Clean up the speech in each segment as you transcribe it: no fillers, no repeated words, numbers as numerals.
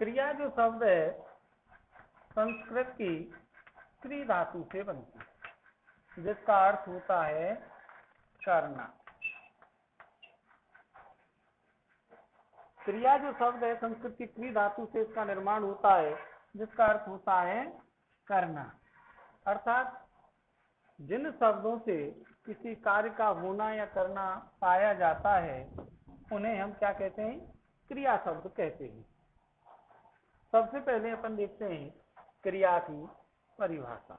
क्रिया जो शब्द है संस्कृत की क्री धातु से बनती है, जिसका अर्थ होता है करना। क्रिया जो शब्द है संस्कृत की क्री धातु से इसका निर्माण होता है, जिसका अर्थ होता है करना। अर्थात जिन शब्दों से किसी कार्य का होना या करना पाया जाता है उन्हें हम क्या कहते हैं? क्रिया शब्द कहते हैं। सबसे पहले अपन देखते हैं क्रिया की परिभाषा।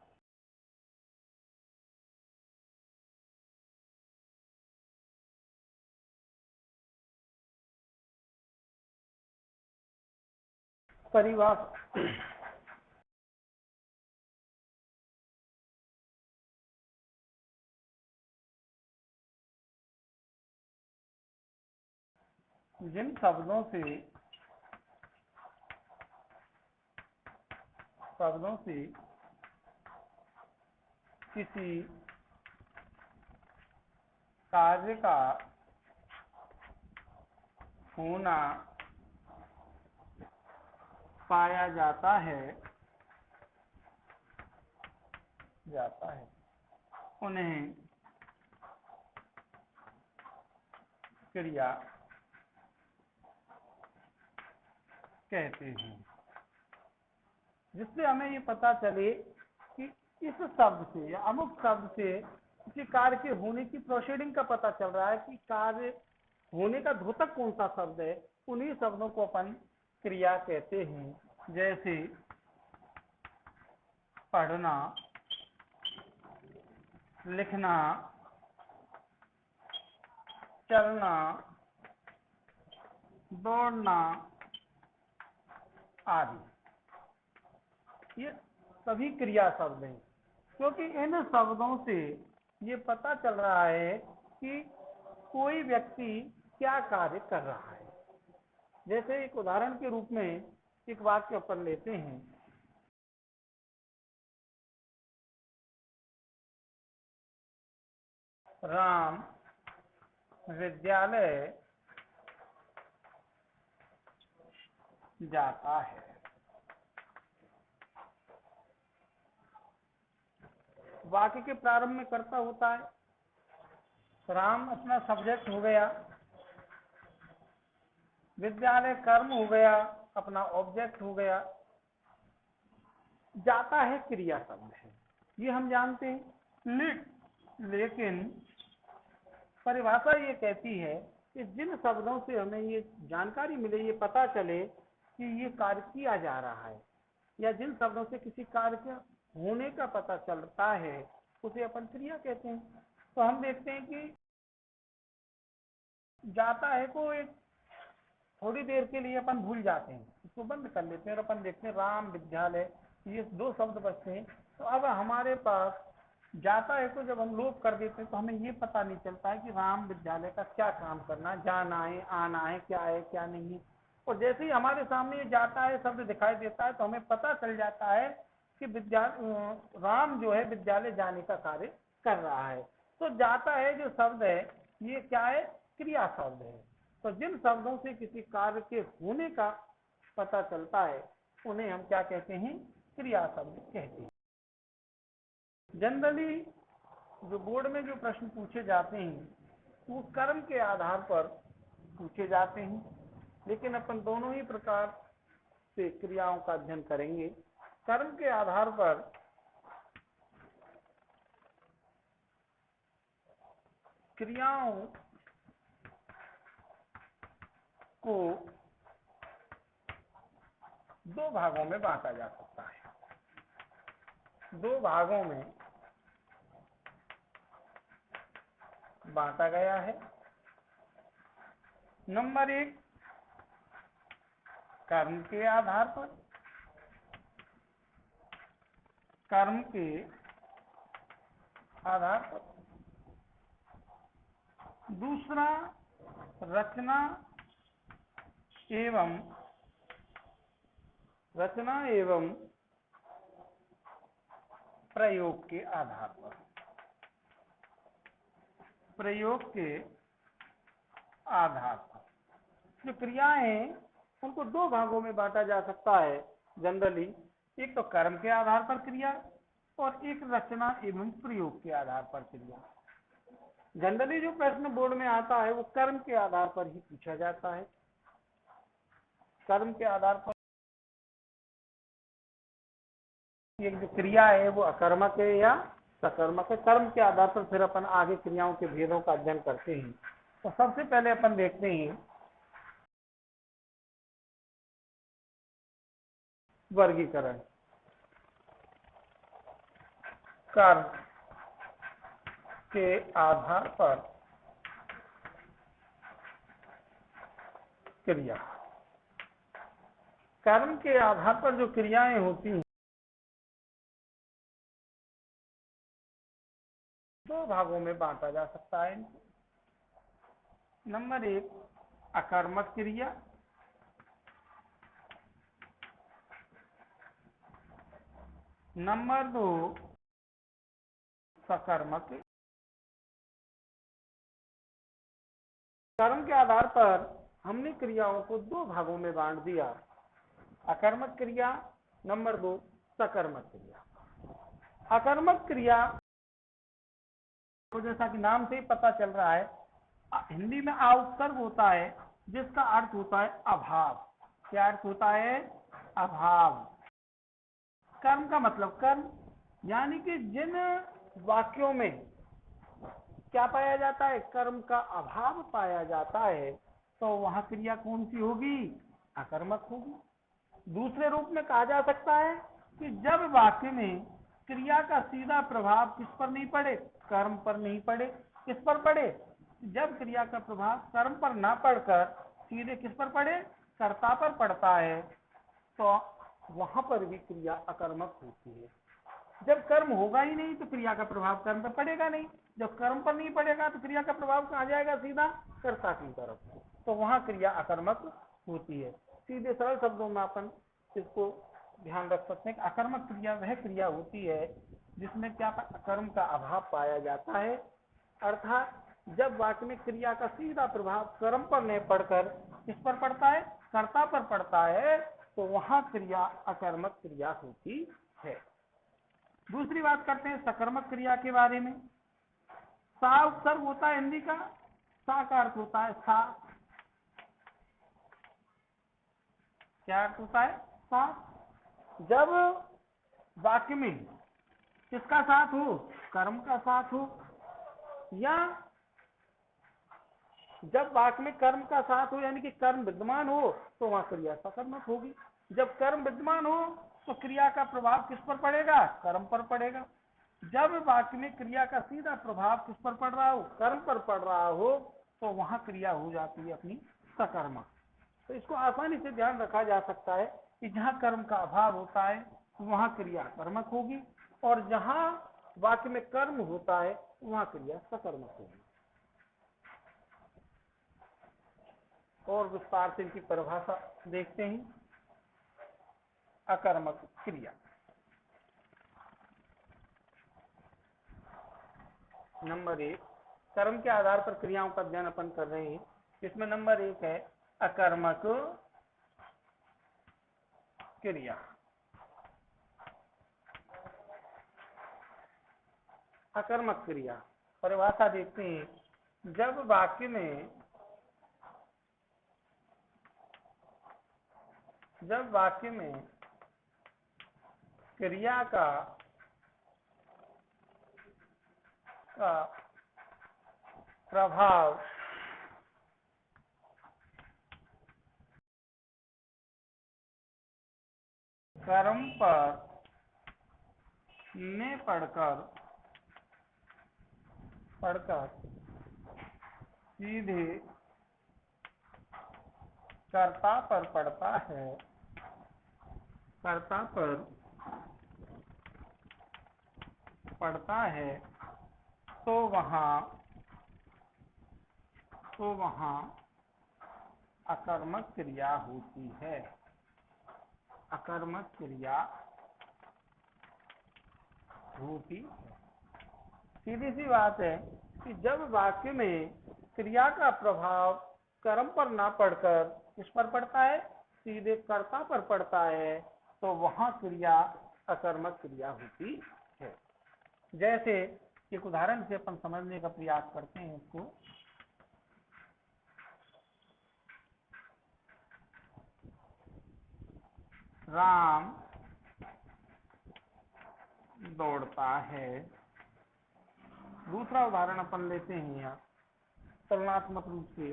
परिभाषा जिन शब्दों से किसी कार्य का होना पाया जाता है उन्हें क्रिया कहते हैं। जिससे हमें ये पता चले कि इस शब्द से या अमुक शब्द से किसी कार्य के होने की प्रोसीडिंग का पता चल रहा है कि कार्य होने का द्योतक कौन सा शब्द है, उन्हीं शब्दों को अपन क्रिया कहते हैं। जैसे पढ़ना, लिखना, चलना, दौड़ना आदि, ये सभी क्रिया शब्द हैं, क्योंकि इन शब्दों से ये पता चल रहा है कि कोई व्यक्ति क्या कार्य कर रहा है। जैसे एक उदाहरण के रूप में एक वाक्य अपन लेते हैं, राम विद्यालय जाता है। वाक्य के प्रारंभ में कर्ता होता है, राम अपना सब्जेक्ट हो गया, विद्यालय कर्म हो गया, अपना ऑब्जेक्ट हो गया, जाता है क्रिया शब्द है, ये हम जानते हैं। लेकिन परिभाषा ये कहती है कि जिन शब्दों से हमें ये जानकारी मिले, ये पता चले कि ये कार्य किया जा रहा है, या जिन शब्दों से किसी कार्य के होने का पता चलता है, उसे अपन क्रिया कहते हैं। तो हम देखते हैं कि जाता है को एक थोड़ी देर के लिए अपन भूल जाते हैं, इसको बंद कर लेते हैं और अपन देखते हैं राम विद्यालय, ये दो शब्द बचते हैं। तो अब हमारे पास जाता है को जब हम लोप कर देते हैं तो हमें ये पता नहीं चलता है कि राम विद्यालय का क्या काम करना, जाना है, आना है, क्या नहीं है। और जैसे ही हमारे सामने ये जाता है शब्द दिखाई देता है तो हमें पता चल जाता है कि राम जो है विद्यालय जाने का कार्य कर रहा है। तो जाता है जो शब्द है ये क्या है? क्रिया शब्द है। तो जिन शब्दों से किसी कार्य के होने का पता चलता है उन्हें हम क्या कहते हैं? क्रिया शब्द कहते हैं। जनरली जो बोर्ड में जो प्रश्न पूछे जाते हैं वो कर्म के आधार पर पूछे जाते हैं, लेकिन अपन दोनों ही प्रकार से क्रियाओं का अध्ययन करेंगे। कर्म के आधार पर क्रियाओं को दो भागों में बांटा जा सकता है। दो भागों में बांटा गया है। नंबर एक, कर्म के आधार पर, कर्म के आधार पर। दूसरा, रचना एवं प्रयोग के आधार पर। प्रयोग के आधार पर जो क्रियाएं उनको दो भागों में बांटा जा सकता है जनरली। एक तो कर्म के आधार पर क्रिया और एक रचना एवं प्रयोग के आधार पर क्रिया। जनरली जो प्रश्न बोर्ड में आता है वो कर्म के आधार पर ही पूछा जाता है। कर्म के आधार पर एक जो क्रिया है वो अकर्मक है या सकर्मक है। कर्म के आधार पर फिर अपन आगे क्रियाओं के भेदों का अध्ययन करते हैं। तो सबसे पहले अपन देखते हैं वर्गीकरण। कर्म के आधार पर क्रिया। कर्म के आधार पर जो क्रियाएं होती हैं दो भागों में बांटा जा सकता है। नंबर एक अकर्मक क्रिया, नंबर दो सकर्मक। कर्म के आधार पर हमने क्रियाओं को दो भागों में बांट दिया, अकर्मक क्रिया, नंबर दो सकर्मक क्रिया। अकर्मक क्रिया तो जैसा कि नाम से ही पता चल रहा है हिंदी में आ उपसर्ग होता है जिसका अर्थ होता है अभाव। क्या अर्थ होता है? अभाव। कर्म का मतलब कर्म, यानी कि जिन वाक्यों में क्या पाया जाता है? कर्म का अभाव पाया जाता है, तो वहां क्रिया कौन सी होगी? अकर्मक होगी। दूसरे रूप में कहा जा सकता है कि जब वाक्य में क्रिया का सीधा प्रभाव किस पर नहीं पड़े? कर्म पर नहीं पड़े। किस पर पड़े? जब क्रिया का प्रभाव कर्म पर ना पड़कर सीधे किस पर पड़े? कर्ता पर पड़ता है, तो वहां पर भी क्रिया अकर्मक होती है। जब कर्म होगा ही नहीं तो क्रिया का प्रभाव कर्म पर पड़ेगा नहीं। जब कर्म पर नहीं पड़ेगा तो क्रिया का प्रभाव कहाँ जाएगा? सीधा कर्ता की तरफ, तो वहां क्रिया अकर्मक होती है। सीधे सरल शब्दों में अपन इसको ध्यान रख सकते हैं कि अकर्मक क्रिया वह क्रिया होती है जिसमें क्या कर्म का अभाव पाया जाता है, अर्थात जब वाक्य में क्रिया का सीधा प्रभाव कर्म पर नहीं पड़कर किस पर पड़ता है? कर्ता पर पड़ता है, तो वहां क्रिया अकर्मक क्रिया होती है। दूसरी बात करते हैं सकर्मक क्रिया के बारे में। सा उपसर्ग होता है हिंदी का, सा का अर्थ होता है सा। क्या अर्थ होता है? सा। जब वाक्य में किसका साथ हो? कर्म का साथ हो, या जब वाक्य में कर्म का साथ हो यानी कि कर्म विद्यमान हो तो वहां क्रिया सकर्मक होगी। जब कर्म विद्यमान हो तो क्रिया का प्रभाव किस पर पड़ेगा? कर्म पर पड़ेगा। जब वाक्य में क्रिया का सीधा प्रभाव किस पर पड़ रहा हो? कर्म पर पड़ रहा हो, तो वहां क्रिया हो जाती है अपनी सकर्मक। तो इसको आसानी से ध्यान रखा जा सकता है कि जहां कर्म का अभाव होता है वहां क्रिया कर्मक होगी, और जहां वाक्य में कर्म होता है वहां क्रिया सकर्मक होगी। और विस्तार से इनकी परिभाषा देखते हैं। अकर्मक क्रिया, नंबर एक, कर्म के आधार पर क्रियाओं का अध्ययन अपन कर रहे हैं। इसमें नंबर एक है अकर्मक क्रिया। अकर्मक क्रिया परिभाषा देखते हैं। जब वाक्य में क्रिया का प्रभाव कर्म पर में पड़कर सीधे कर्ता पर पड़ता है, तो वहां अकर्मक क्रिया होती है। अकर्मक क्रिया होती है। सीधी सी बात है कि जब वाक्य में क्रिया का प्रभाव कर्म पर ना पड़कर किस पर पड़ता है? सीधे कर्ता पर पड़ता है तो वहां क्रिया अकर्मक क्रिया होती है। जैसे एक उदाहरण से अपन समझने का प्रयास करते हैं इसको। राम दौड़ता है। दूसरा उदाहरण अपन लेते हैं यहाँ तुलनात्मक रूप से,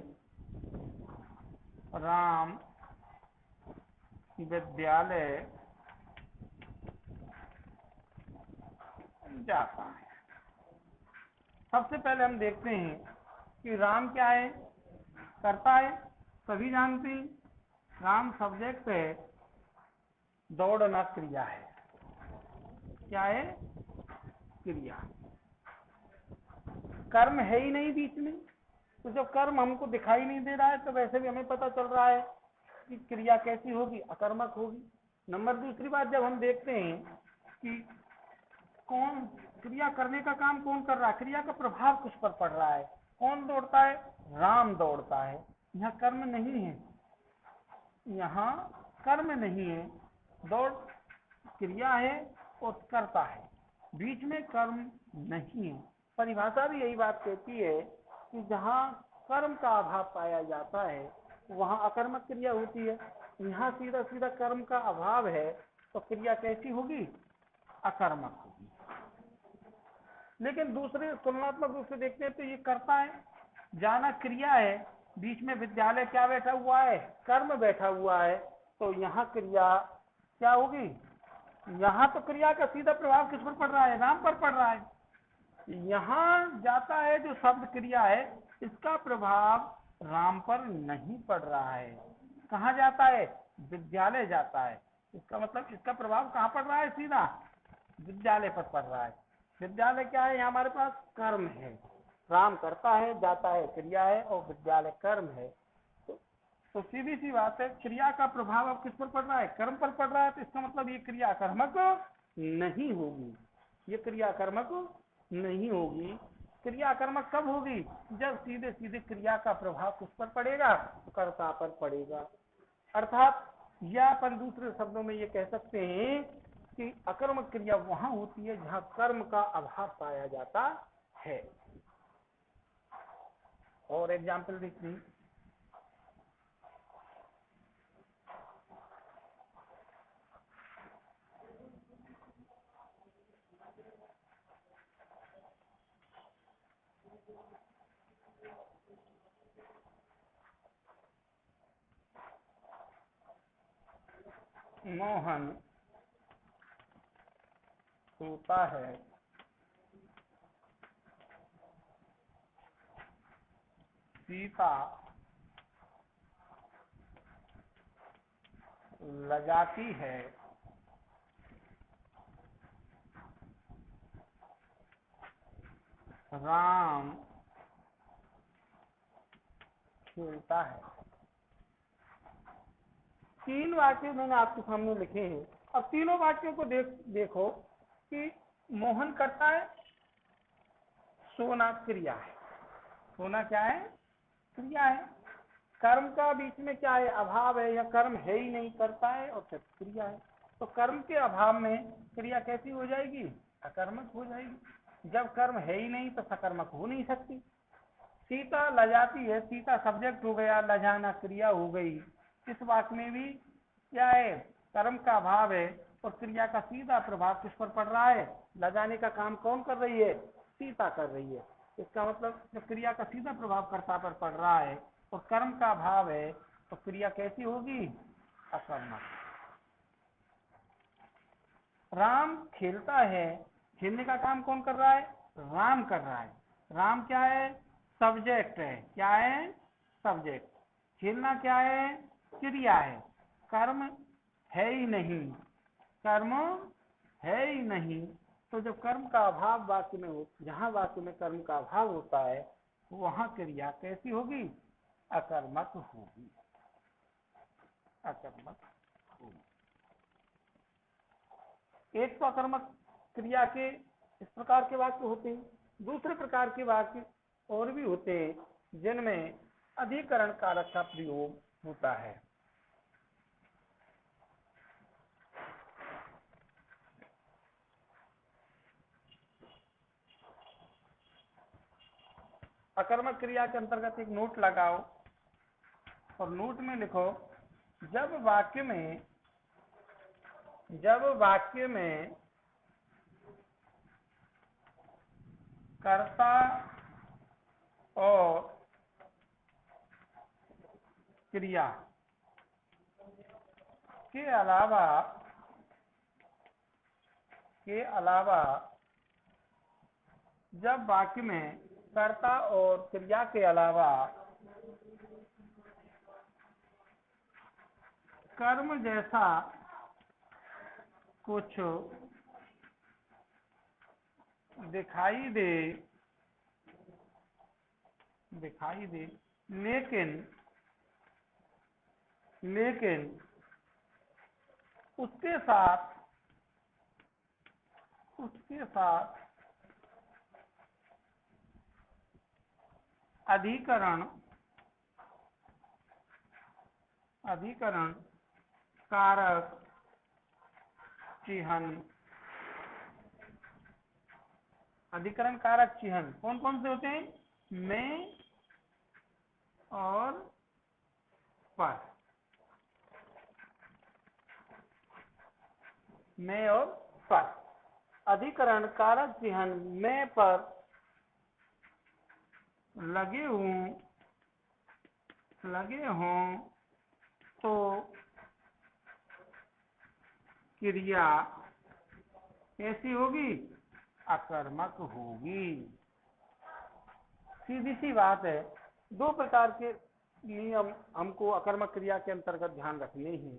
राम विद्यालय जाता है। सबसे पहले हम देखते हैं कि राम क्या है, करता है। सभी जानते हैं राम सब्जेक्ट है, दौड़ना क्रिया है। क्या है, क्रिया। कर्म है ही नहीं बीच में, तो जब कर्म हमको दिखाई नहीं दे रहा है तो वैसे भी हमें पता चल रहा है कि क्रिया कैसी होगी, अकर्मक होगी। नंबर दूसरी बात, जब हम देखते हैं कि कौन क्रिया करने का काम कौन कर रहा है, क्रिया का प्रभाव किस पर पड़ रहा है, कौन दौड़ता है, राम दौड़ता है। यहाँ कर्म नहीं है, यहाँ कर्म नहीं है, दौड़ क्रिया है और करता है, बीच में कर्म नहीं है। परिभाषा भी यही बात कहती है कि जहाँ कर्म का अभाव पाया जाता है वहाँ अकर्मक क्रिया होती है। यहाँ सीधा सीधा कर्म का अभाव है तो क्रिया कैसी होगी, अकर्मक होगी। लेकिन दूसरे तुलनात्मक रूप से देखते हैं तो ये करता है, जाना क्रिया है, बीच में विद्यालय क्या बैठा हुआ है, कर्म बैठा हुआ है, तो यहाँ क्रिया क्या होगी, यहाँ तो क्रिया का सीधा प्रभाव किस पर पड़ रहा है, राम पर पड़ रहा है। यहाँ जाता है जो शब्द क्रिया है, इसका प्रभाव राम पर नहीं पड़ रहा है। कहाँ जाता है, विद्यालय जाता है, इसका मतलब इसका प्रभाव कहाँ पड़ रहा है, सीधा विद्यालय पर पड़ रहा है। विद्यालय क्या है, यहाँ हमारे पास कर्म है, राम करता है, जाता है क्रिया है और विद्यालय कर्म है। तो सीधी सी बात है, क्रिया का प्रभाव अब किस पर पड़ रहा है, कर्म पर पड़ रहा है, तो इसका मतलब ये क्रिया कर्मक नहीं होगी, ये क्रिया कर्मक नहीं होगी। क्रिया कर्मक कब होगी, जब सीधे सीधे क्रिया का प्रभाव किस पर पड़ेगा, कर्ता पर पड़ेगा। अर्थात या अपन दूसरे शब्दों में ये कह सकते हैं कि अकर्मक क्रिया वहां होती है जहां कर्म का अभाव पाया जाता है। और एग्जाम्पल देखिए, मोहन सोता है, सीता लजाती है, राम खेलता है। तीन वाक्य मैंने आपके सामने लिखे हैं। अब तीनों वाक्यों को देखो कि मोहन करता है, सोना क्रिया है, सोना क्या है, क्रिया है। कर्म का बीच में क्या है, अभाव है, या कर्म है ही नहीं, करता है और फिर क्रिया है। तो कर्म के अभाव में क्रिया कैसी हो जाएगी, अकर्मक हो जाएगी। जब कर्म है ही नहीं तो सकर्मक हो नहीं सकती। सीता लजाती है, सीता सब्जेक्ट हो गया, लजाना क्रिया हो गई। इस वाक्य में भी क्या है, कर्म का अभाव है और क्रिया का सीधा प्रभाव किस पर पड़ रहा है, लजाने का काम कौन कर रही है, सीता कर रही है। इसका मतलब जब क्रिया का सीधा प्रभाव कर्ता पर पड़ रहा है और कर्म का अभाव है तो क्रिया कैसी होगी, अकर्मक। राम खेलता है, खेलने का काम कौन कर रहा है, राम कर रहा है। राम क्या है, सब्जेक्ट है, क्या है, सब्जेक्ट। खेलना क्या है, क्रिया है। कर्म है ही नहीं, कर्म है ही नहीं। तो जब कर्म का अभाव वाक्य में हो, जहां वाक्य में कर्म का अभाव होता है वहां क्रिया कैसी होगी, अकर्मक होगी, अकर्मक होगी। एक तो अकर्मक क्रिया के इस प्रकार के वाक्य होते हैं, दूसरे प्रकार के वाक्य और भी होते हैं जिनमें अधिकरण कारक का प्रयोग होता है। अकर्मक क्रिया के अंतर्गत एक नोट लगाओ और नोट में लिखो, जब वाक्य में कर्ता और क्रिया के अलावा जब वाक्य में कर्ता और क्रिया के अलावा कर्म जैसा कुछ दिखाई दे लेकिन उसके साथ अधिकरण कारक चिह्न कौन कौन से होते हैं? में और पर। अधिकरण कारक चिह्न में पर लगे हों तो क्रिया कैसी होगी? अकर्मक होगी। सीधी सी बात है। दो प्रकार के नियम हमको अकर्मक क्रिया के अंतर्गत ध्यान रखने हैं।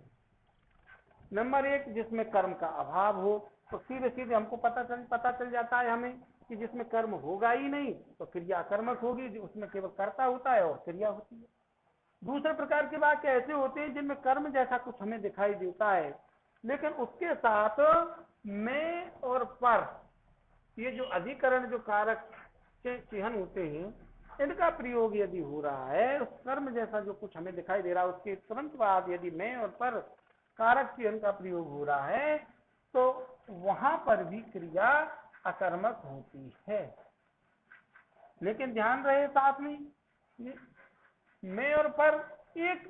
नंबर एक, जिसमें कर्म का अभाव हो, तो सीधे सीधे हमको पता चल जाता है हमें कि जिसमें कर्म होगा ही नहीं तो क्रिया अकर्मक होगी, उसमें केवल कर्ता होता है और क्रिया होती है। दूसरे प्रकार के वाक्य ऐसे होते हैं जिनमें कर्म जैसा कुछ हमें दिखाई देता है, लेकिन उसके साथ में और पर, ये जो अधिकरण जो कारक चिह्न होते हैं, इनका प्रयोग यदि हो रहा है, उस कर्म जैसा जो कुछ हमें दिखाई दे रहा है उसके तुरंत बाद यदि में और पर कारक चिह्न का प्रयोग हो रहा है, तो वहां पर भी क्रिया अकर्मक होती है। लेकिन ध्यान रहे साथ में और पर एक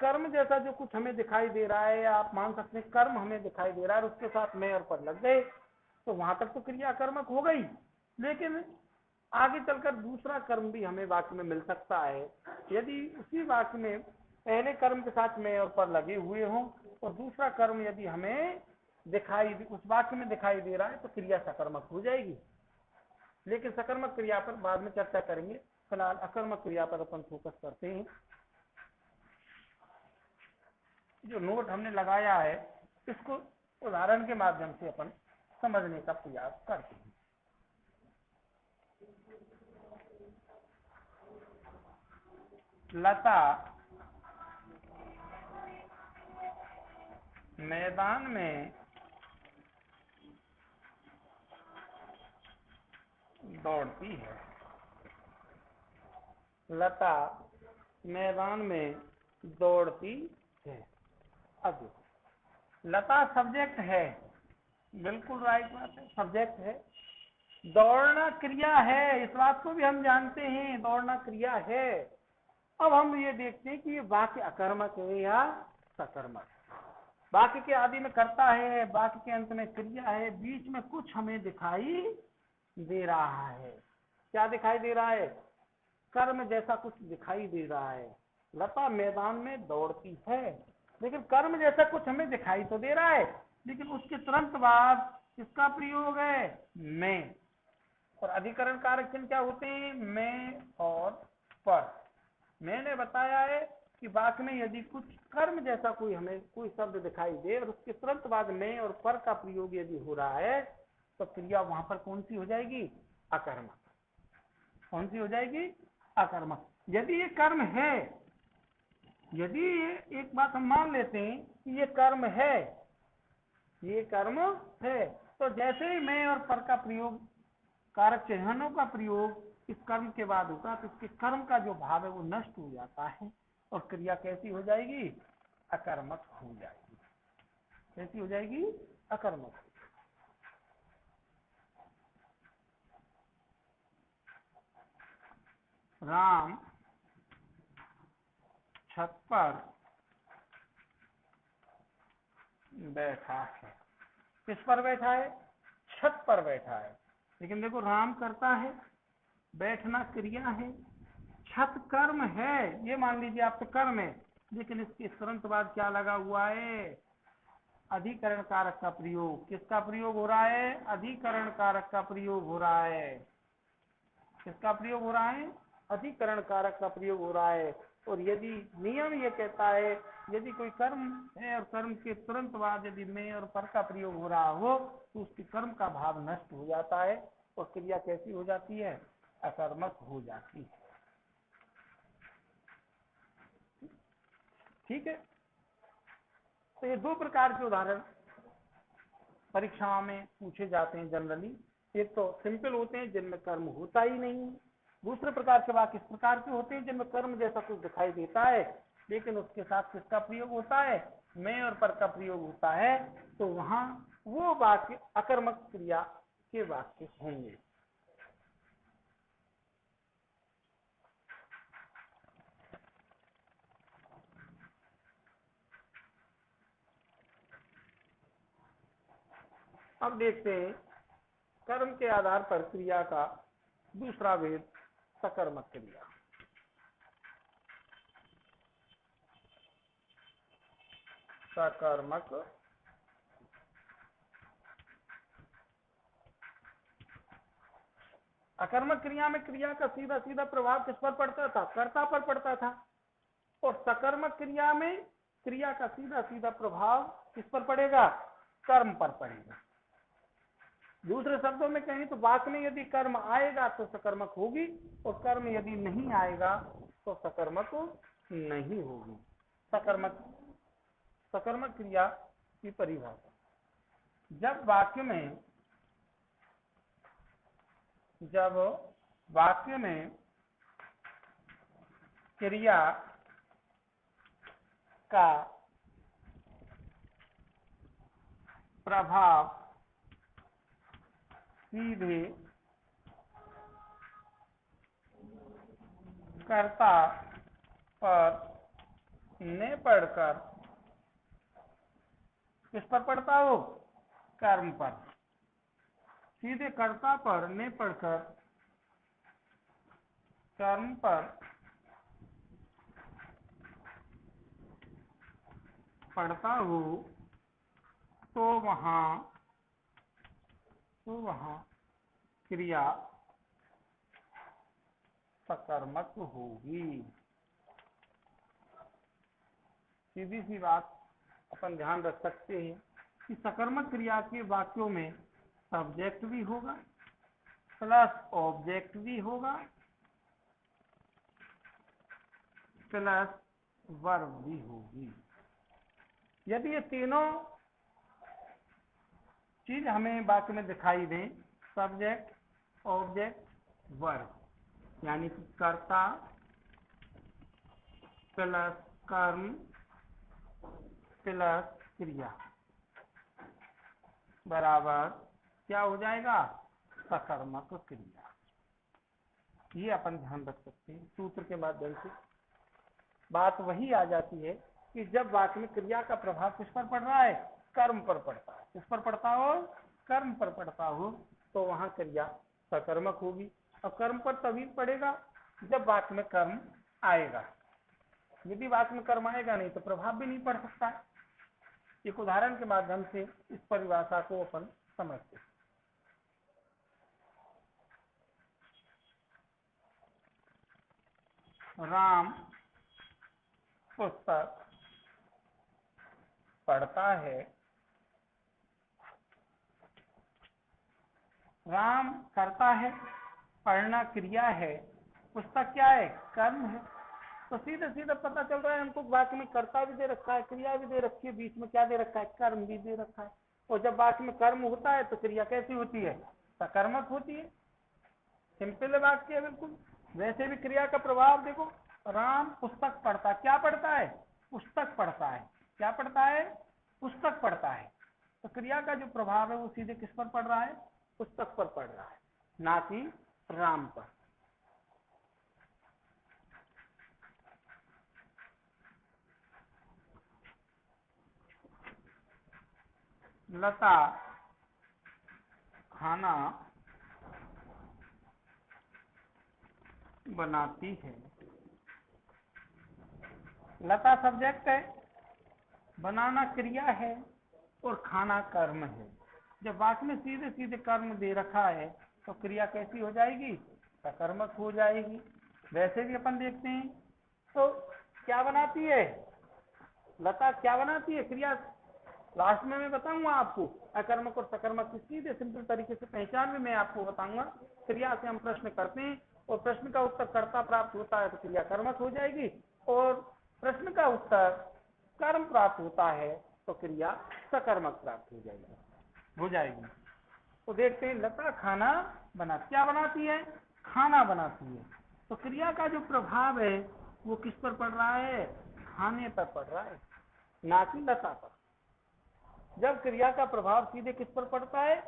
कर्म जैसा जो कुछ हमें दिखाई दे रहा है, आप मान सकते हैं कर्म हमें दिखाई दे रहा है और उसके साथ में और पर लग गए, तो वहां तक तो क्रिया कर्मक हो गई। लेकिन आगे चलकर दूसरा कर्म भी हमें वाक्य में मिल सकता है। यदि उसी वाक्य में पहले कर्म के साथ में और पर लगे हुए हों और दूसरा कर्म यदि हमें उस वाक्य में दिखाई दे रहा है, तो क्रिया सकर्मक हो जाएगी। लेकिन सकर्मक क्रिया पर बाद में चर्चा करेंगे। फिलहाल अकर्मक क्रिया पर अपन फोकस करते हैं। जो नोट हमने लगाया है, इसको उदाहरण के माध्यम से अपन समझने का प्रयास करते हैं। लता मैदान में दौड़ती है। लता मैदान में दौड़ती है। अब लता सब्जेक्ट है, बिल्कुल राइट बात है, सब्जेक्ट है। दौड़ना क्रिया है, इस बात को भी हम जानते हैं, दौड़ना क्रिया है। अब हम ये देखते हैं कि ये वाक्य अकर्मक है या सकर्मक। वाक्य के आदि में कर्ता है, वाक्य के अंत में क्रिया है, बीच में कुछ हमें दिखाई दे रहा है। क्या दिखाई दे रहा है? कर्म जैसा कुछ दिखाई दे रहा है। लता मैदान में दौड़ती है, लेकिन कर्म जैसा कुछ हमें दिखाई तो दे रहा है, लेकिन उसके तुरंत बाद किसका प्रयोग है? में। और अधिकरण कारक चिन्ह क्या होते हैं? में और पर। मैंने बताया है कि वाक्य में यदि कुछ कर्म जैसा हमें कोई शब्द दिखाई दे और उसके तुरंत बाद में और पर का प्रयोग यदि हो रहा है, तो क्रिया वहां पर कौन सी हो जाएगी? अकर्मक। कौन सी हो जाएगी? अकर्मक। यदि ये कर्म है, यदि एक बात हम मान लेते हैं कि ये कर्म है, तो जैसे ही में और पर का प्रयोग, कारक चिन्हों का प्रयोग इस कर्म के बाद होगा, तो इसके कर्म का जो भाव है वो नष्ट हो जाता है और क्रिया कैसी हो जाएगी? अकर्मक हो जाएगी। कैसी हो जाएगी? अकर्मक। राम छत पर बैठा है। किस पर बैठा है? छत पर बैठा है। लेकिन देखो राम करता है, बैठना क्रिया है, छत कर्म है, ये मान लीजिए आप तो कर्म है, लेकिन इसके तुरंत बाद क्या लगा हुआ है? अधिकरण कारक का प्रयोग। किसका प्रयोग हो रहा है? अधिकरण कारक का प्रयोग हो रहा है। किसका प्रयोग हो रहा है? अधिकरण कारक का प्रयोग हो रहा है। और यदि नियम ये कहता है यदि कोई कर्म है और कर्म के तुरंत बाद यदि मैं और पर का प्रयोग हो रहा हो तो उसके कर्म का भाव नष्ट हो जाता है और क्रिया कैसी हो जाती है? अकर्मक हो जाती है। ठीक है, तो ये दो प्रकार के उदाहरण परीक्षाओं में पूछे जाते हैं जनरली। एक तो सिंपल होते हैं जिनमें कर्म होता ही नहीं, दूसरे प्रकार के वाक्य इस प्रकार के होते हैं जिनमें कर्म जैसा कुछ दिखाई देता है लेकिन उसके साथ किसका प्रयोग होता है? मैं और पर का प्रयोग होता है, तो वहां वो वाक्य अकर्मक क्रिया के वाक्य होंगे। अब देखते हैं कर्म के आधार पर क्रिया का दूसरा भेद, सकर्मक क्रिया। सकर्मक अकर्मक क्रिया में क्रिया का सीधा सीधा प्रभाव किस पर पड़ता था? कर्ता पर पड़ता था। और सकर्मक क्रिया में क्रिया का सीधा सीधा प्रभाव किस पर पड़ेगा? कर्म पर पड़ेगा। दूसरे शब्दों में कहें तो वाक्य में यदि कर्म आएगा तो सकर्मक होगी और कर्म यदि नहीं आएगा तो सकर्मक नहीं होगी। सकर्मक सकर्मक क्रिया की परिभाषा, जब वाक्य में क्रिया का प्रभाव सीधे कर्ता पर न पड़कर किस पर पड़ता हो? कर्म पर। सीधे कर्ता पर न पड़कर कर्म पर पड़ता हो तो वहां क्रिया सकर्मक होगी। सीधी सी बात अपन ध्यान रख सकते हैं कि सकर्मक क्रिया के वाक्यों में सब्जेक्ट भी होगा प्लस ऑब्जेक्ट भी होगा प्लस वर्ब भी होगी। यदि ये तीनों चीज हमें वाक्य में दिखाई दें, सब्जेक्ट, ऑब्जेक्ट, वर्ब, यानी कि कर्ता प्लस कर्म प्लस क्रिया बराबर क्या हो जाएगा? सकर्मक क्रिया। ये अपन ध्यान रख सकते हैं। सूत्र के माध्यम से बात वही आ जाती है कि जब वाक्य में क्रिया का प्रभाव किस पर पड़ रहा है? कर्म पर पड़ता है। किस पर पड़ता हो? कर्म पर पड़ता हो, तो वहां क्रिया सकर्मक होगी। और कर्म पर तभी पड़ेगा जब वाक्य में कर्म आएगा। यदि वाक्य में कर्म आएगा नहीं तो प्रभाव भी नहीं पड़ सकता है। एक उदाहरण के माध्यम से इस परिभाषा को अपन समझते हैं। राम पुस्तक पढ़ता है। राम करता है, पढ़ना क्रिया है, पुस्तक क्या है? कर्म है। तो सीधे सीधे पता चल रहा है हमको वाक्य में कर्ता भी दे रखा है, क्रिया भी दे रखी है, बीच में क्या दे रखा है? कर्म भी दे रखा है। और जब वाक्य में कर्म होता है तो क्रिया कैसी होती है? सकर्मक होती है। सिंपल वाक्य है बिल्कुल। वैसे भी क्रिया का प्रभाव देखो, राम पुस्तक पढ़ता, क्या पढ़ता है? पुस्तक पढ़ता है। क्या पढ़ता है? पुस्तक पढ़ता है। तो क्रिया का जो प्रभाव है वो सीधे किस पर पड़ रहा है? पुस्तक पर पड़ रहा है, ना कि राम पर। लता खाना बनाती है। लता सब्जेक्ट है, बनाना क्रिया है और खाना कर्म है। जब वाक्य में सीधे सीधे कर्म दे रखा है तो क्रिया कैसी हो जाएगी? सकर्मक हो जाएगी। वैसे भी अपन देखते हैं तो क्या बनाती है लता, क्या बनाती है क्रिया, लास्ट में मैं बताऊंगा आपको। अकर्मक और सकर्मक की सीधे सिंपल तरीके से पहचान भी मैं आपको बताऊंगा। क्रिया से हम प्रश्न करते हैं और प्रश्न का उत्तर कर्ता प्राप्त होता है तो क्रिया कर्मक हो जाएगी, और प्रश्न का उत्तर कर्म प्राप्त होता है तो क्रिया सकर्मक प्राप्त हो जाएगी। तो देखते हैं, लता खाना क्या बनाती है? खाना बनाती है। तो क्रिया का जो प्रभाव है वो किस पर पड़ रहा है? खाने पर पड़ रहा है, ना कि लता पर। जब क्रिया का प्रभाव सीधे किस पर पड़ता है?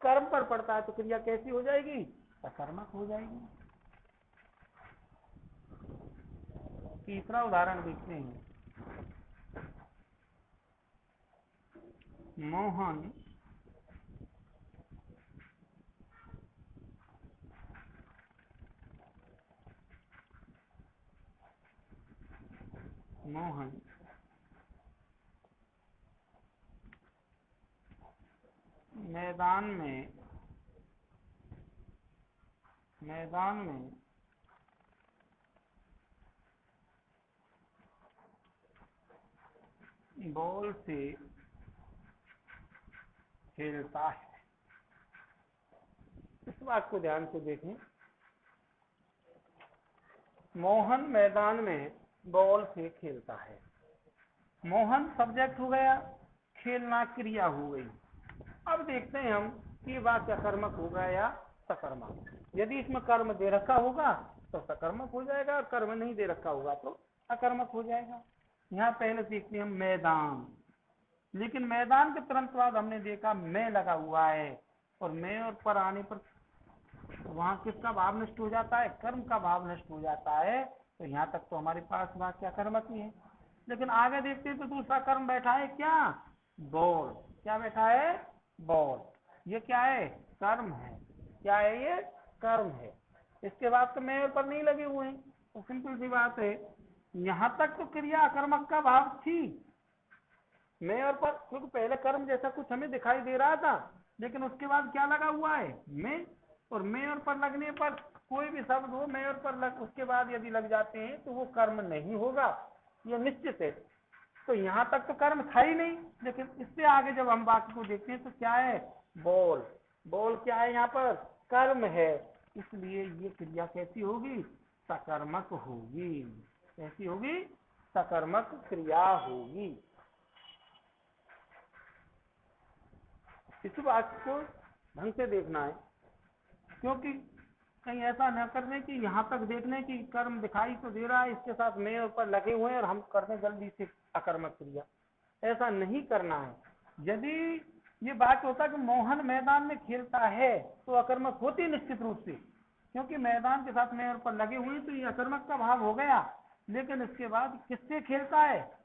कर्म पर पड़ता है, तो क्रिया कैसी हो जाएगी? सकर्मक हो जाएगी। तीसरा उदाहरण देखते हैं। मोहन मैदान में बॉल से खेलता है। इस बात को ध्यान से देखें, मोहन मैदान में बॉल से खेलता है। मोहन सब्जेक्ट हो गया, खेलना क्रिया हो गई। अब देखते हैं हम कि वाक्य कर्मक होगा या सकर्मक। यदि इसमें कर्म दे रखा होगा तो सकर्मक हो जाएगा, और कर्म नहीं दे रखा होगा तो अकर्मक हो जाएगा। यहाँ पहले सीखते हैं मैदान, लेकिन मैदान के तुरंत बाद हमने देखा मैं लगा हुआ है, और मैं और पर आने पर वहां किसका भाव नष्ट हो जाता है? कर्म का भाव नष्ट हो जाता है। तो यहाँ तक तो हमारे पास वाक्य कर्मक ही है, लेकिन आगे देखते हैं तो दूसरा कर्म बैठा है, क्या? बॉल। क्या बैठा है? बॉल। ये क्या है? कर्म है। क्या है ये? कर्म है। इसके बाद तो मैं और पर नहीं लगे हुए हैं, तो सिंपल सी बात है, यहाँ तक तो क्रिया अकर्मक का भाव थी। मैं और पर, क्योंकि पहले कर्म जैसा कुछ हमें दिखाई दे रहा था, लेकिन उसके बाद क्या लगा हुआ है? मैं। और मैं और पर लगने पर कोई भी शब्द हो, मैं और पर उसके बाद यदि लग जाते हैं तो वो कर्म नहीं होगा, ये निश्चित है। तो यहाँ तक तो कर्म था ही नहीं, लेकिन इससे आगे जब हम वाक्य को देखते हैं तो क्या है? बॉल। बॉल क्या है? यहाँ पर कर्म है, इसलिए ये क्रिया कैसी होगी? सकर्मक होगी। कैसी होगी? सकर्मक क्रिया होगी। इस वाक्य को ढंग से देखना है, क्योंकि कहीं ऐसा न करने की यहाँ तक देखने की कर्म दिखाई तो दे रहा है, इसके साथ मैं ऊपर लगे हुए हैं और हम करने जल्दी से अकर्मक क्रिया, ऐसा नहीं करना है। यदि ये बात होता कि मोहन मैदान में खेलता है तो अकर्मक होती निश्चित रूप से, क्योंकि मैदान के साथ मैं ऊपर लगे हुए तो ये अकर्मक का भाव हो गया। लेकिन इसके बाद किससे खेलता है?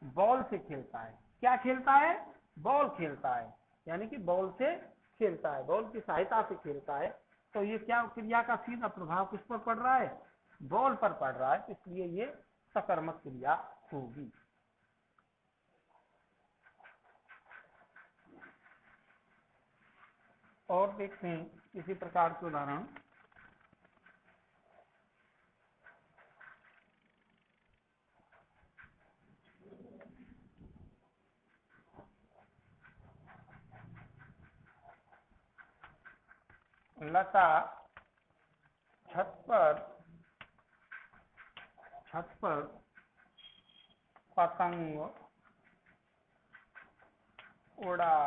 बॉल से खेलता है। क्या खेलता है? बॉल खेलता है, यानी कि बॉल से खेलता है, बॉल की सहायता से खेलता है। तो ये क्या क्रिया का सीधा प्रभाव किस पर पड़ रहा है? बॉल पर पड़ रहा है, इसलिए ये सकर्मक क्रिया होगी। और देखते हैं इसी प्रकार के उदाहरण। लता छत पर पतंग उड़ा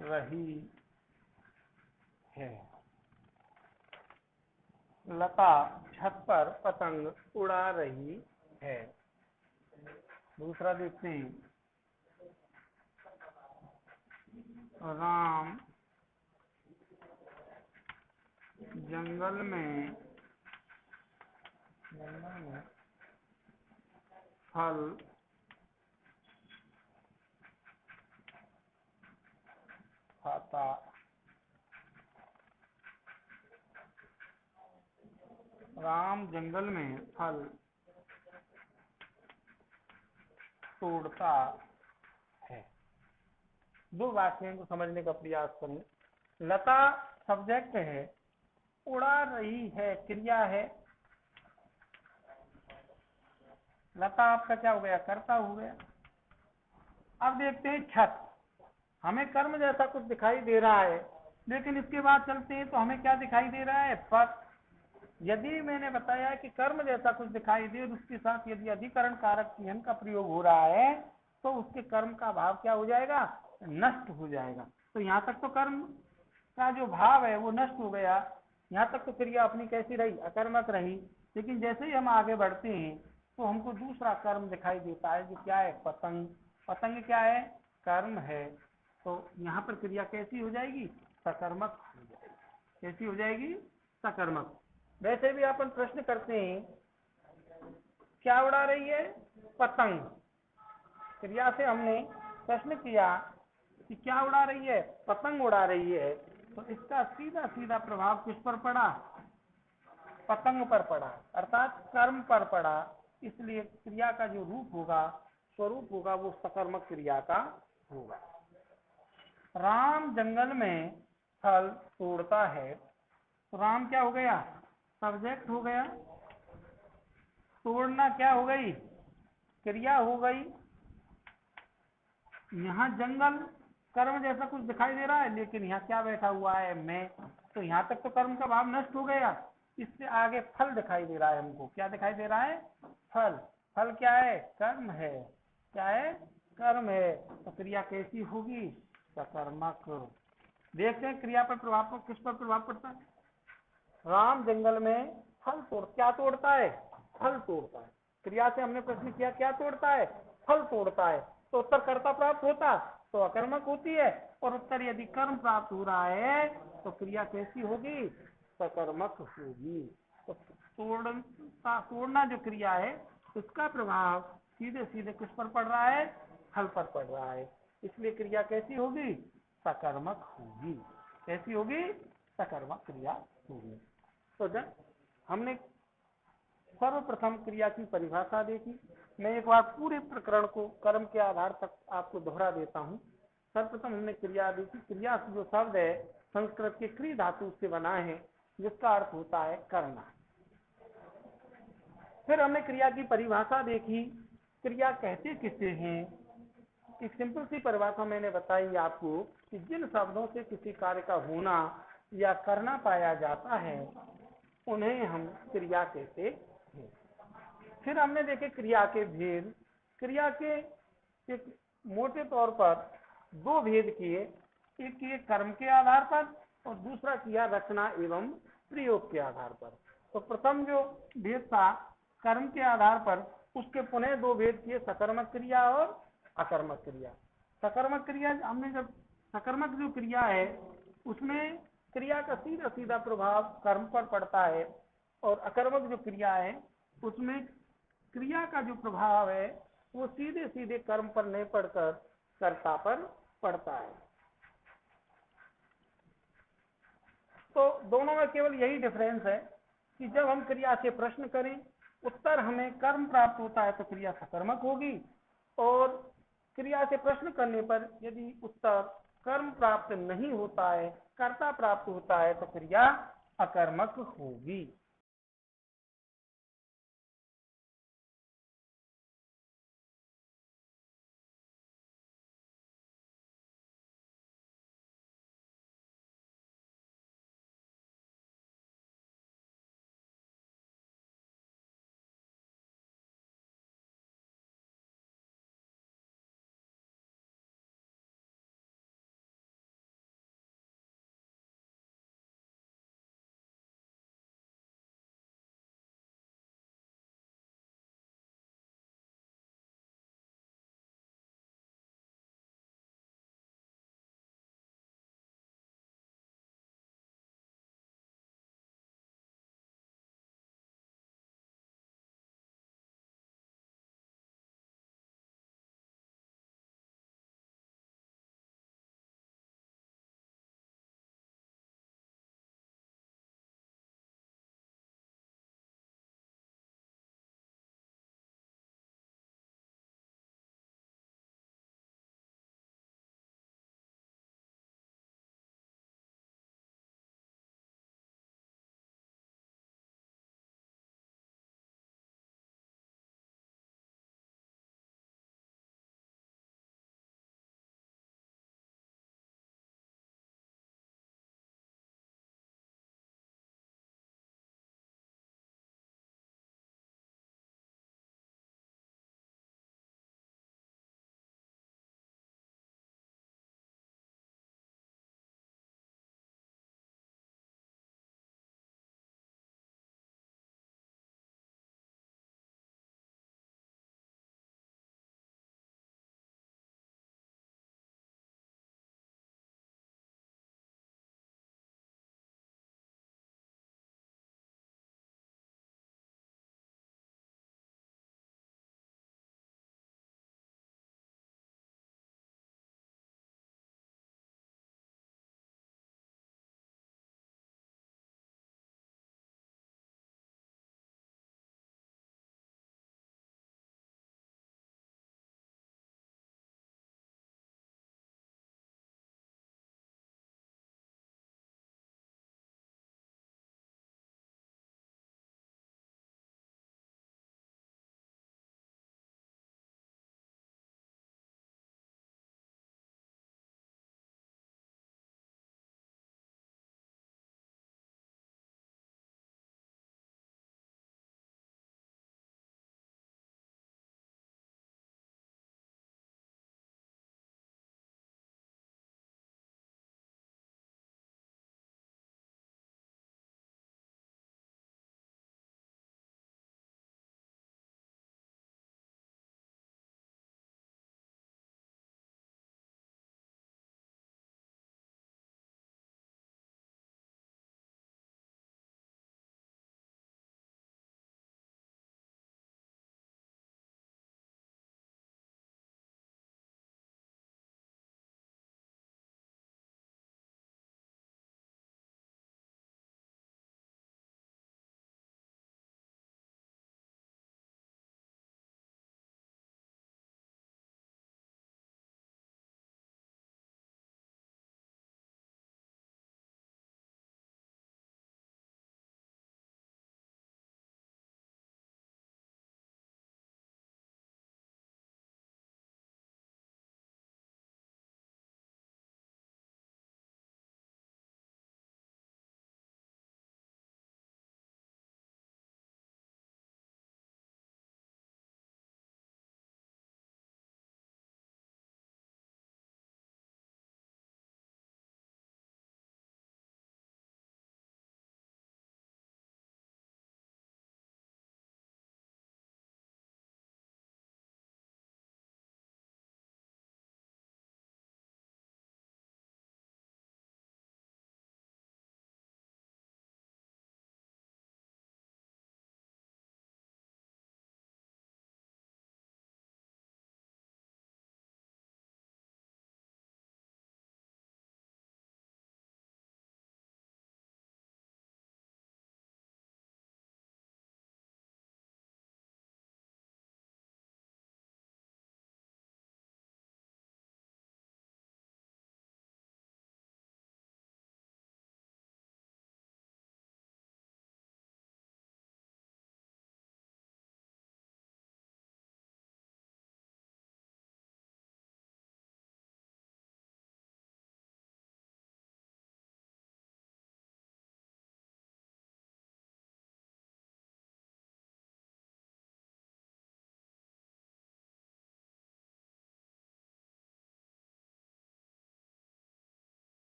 रही है। लता छत पर पतंग उड़ा रही है। दूसरा देखते हैं, राम जंगल में फल खाता। राम जंगल में फल तोड़ता है। दो वाक्यों को समझने का प्रयास करें। लता सब्जेक्ट है, उड़ा रही है क्रिया है। लता आपका क्या हो गया, कर्ता हो गया। अब देखते हैं छत, हमें कर्म जैसा कुछ दिखाई दे रहा है, लेकिन इसके बाद चलते हैं तो हमें क्या दिखाई दे रहा है, पद। यदि मैंने बताया कि कर्म जैसा कुछ दिखाई दे और उसके साथ यदि अधिकरण कारक चिन्ह का प्रयोग हो रहा है तो उसके कर्म का भाव क्या हो जाएगा, नष्ट हो जाएगा। तो यहाँ तक तो कर्म का जो भाव है वो नष्ट हो गया, यहाँ तक तो क्रिया अपनी कैसी रही, अकर्मक रही। लेकिन जैसे ही हम आगे बढ़ते हैं तो हमको दूसरा कर्म दिखाई देता है, जो क्या है, पतंग। पतंग क्या है, कर्म है। तो यहाँ पर क्रिया कैसी हो जाएगी, सकर्मक हो जाएगी। कैसी हो जाएगी, सकर्मक। वैसे भी अपन प्रश्न करते हैं, क्या उड़ा रही है, पतंग। क्रिया से हमने प्रश्न किया कि क्या उड़ा रही है, पतंग उड़ा रही है। तो इसका सीधा सीधा प्रभाव किस पर पड़ा, पतंग पर पड़ा, अर्थात कर्म पर पड़ा। इसलिए क्रिया का जो रूप होगा, स्वरूप होगा, वो सकर्मक क्रिया का होगा। राम जंगल में फल तोड़ता है। तो राम क्या हो गया, सब्जेक्ट हो गया। तोड़ना क्या हो गई, क्रिया हो गई। यहाँ जंगल कर्म जैसा कुछ दिखाई दे रहा है, लेकिन यहाँ क्या बैठा हुआ है, मैं। तो यहाँ तक तो कर्म का भाव नष्ट हो गया। इससे आगे फल दिखाई दे रहा है हमको। क्या दिखाई दे रहा है, फल। फल क्या है, कर्म है। क्या है, कर्म है। तो क्रिया कैसी होगी, सकर्मक। देखते हैं क्रिया पर प्रभाव, किस पर प्रभाव पड़ता है। राम जंगल में फल क्या तोड़ता है, फल तोड़ता है। क्रिया से हमने प्रश्न किया, क्या तोड़ता है, फल तोड़ता है। तो उत्तर कर्ता प्राप्त होता तो अकर्मक होती है, और उत्तर यदि कर्म प्राप्त हो रहा है तो क्रिया कैसी होगी, सकर्मक होगी। तो तोड़ना जो क्रिया है उसका प्रभाव सीधे सीधे किस पर पड़ रहा है, फल पर पड़ रहा है। इसलिए क्रिया कैसी होगी, सकर्मक होगी। कैसी होगी, सकर्मक क्रिया होगी। तो जब हमने सर्वप्रथम क्रिया की परिभाषा देखी, मैं एक बार पूरे प्रकरण को कर्म के आधार तक आपको दोहरा देता हूँ। सर्वप्रथम हमने क्रिया देखी। क्रिया जो शब्द है संस्कृत के क्री धातु से बना है, जिसका अर्थ होता है करना। फिर हमने क्रिया की परिभाषा देखी, क्रिया कहते किसे हैं। एक सिंपल सी परिभाषा मैंने बताई आपको कि जिन शब्दों से किसी कार्य का होना या करना पाया जाता है उन्हें हम क्रिया कहते हैं। फिर हमने देखे क्रिया के भेद। क्रिया के एक मोटे तौर पर दो भेद किए, एक किए कर्म के आधार पर और दूसरा किया रचना एवं प्रयोग के आधार पर। तो प्रथम जो भेद था कर्म के आधार पर, उसके पुनः दो भेद किए, सकर्मक क्रिया और अकर्मक क्रिया। सकर्मक क्रिया हमने जब, सकर्मक जो क्रिया है उसमें क्रिया का सीधा सीधा प्रभाव कर्म पर पड़ता है, और अकर्मक जो क्रिया है उसमें क्रिया का जो प्रभाव है वो सीधे सीधे कर्म पर नहीं पड़कर कर्ता पर पड़ता है। तो दोनों में केवल यही डिफरेंस है कि जब हम क्रिया से प्रश्न करें, उत्तर हमें कर्म प्राप्त होता है तो क्रिया सकर्मक होगी, और क्रिया से प्रश्न करने पर यदि उत्तर कर्म प्राप्त नहीं होता है, कर्ता प्राप्त होता है, तो क्रिया अकर्मक होगी।